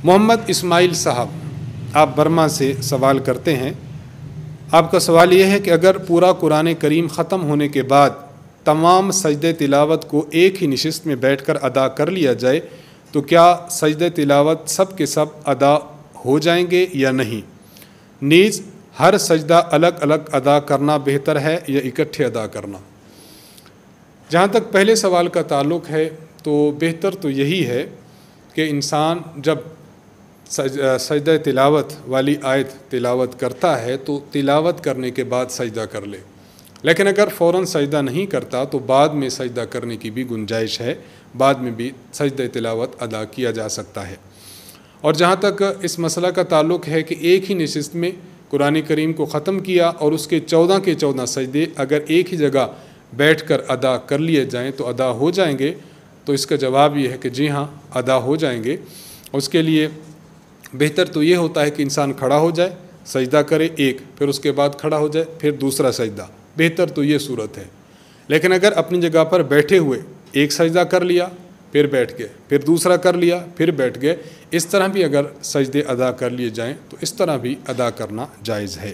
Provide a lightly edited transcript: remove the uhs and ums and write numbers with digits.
محمد اسماعیل صاحب آپ برما سے سوال کرتے ہیں، آپ کا سوال یہ ہے کہ اگر پورا قرآن کریم ختم ہونے کے بعد تمام سجدہ تلاوت کو ایک ہی نشست میں بیٹھ کر ادا کر لیا جائے تو کیا سجدہ تلاوت سب کے سب ادا ہو جائیں گے یا نہیں؟ نیز ہر سجدہ الگ الگ ادا کرنا بہتر ہے یا اکٹھے ادا کرنا؟ جہاں تک پہلے سوال کا تعلق ہے تو بہتر تو یہی ہے کہ انسان جب سجدہ تلاوت والی آیت تلاوت کرتا ہے تو تلاوت کرنے کے بعد سجدہ کر لے، لیکن اگر فوراً سجدہ نہیں کرتا تو بعد میں سجدہ کرنے کی بھی گنجائش ہے، بعد میں بھی سجدہ تلاوت ادا کیا جا سکتا ہے۔ اور جہاں تک اس مسئلہ کا تعلق ہے کہ ایک ہی نشست میں قرآن کریم کو ختم کیا اور اس کے 14 کے 14 سجدے اگر ایک ہی جگہ بیٹھ کر ادا کر لیے جائیں تو ادا ہو جائیں گے، تو اس کا جواب یہ ہے کہ جی ہاں ادا ہو جائیں گے۔ اس کے لیے بہتر تو یہ ہوتا ہے کہ انسان کھڑا ہو جائے، سجدہ کرے ایک، پھر اس کے بعد کھڑا ہو جائے، پھر دوسرا سجدہ، بہتر تو یہ صورت ہے۔ لیکن اگر اپنی جگہ پر بیٹھے ہوئے ایک سجدہ کر لیا پھر بیٹھ گئے، پھر دوسرا کر لیا پھر بیٹھ گئے، اس طرح بھی اگر سجدے ادا کر لیے جائیں تو اس طرح بھی ادا کرنا جائز ہے۔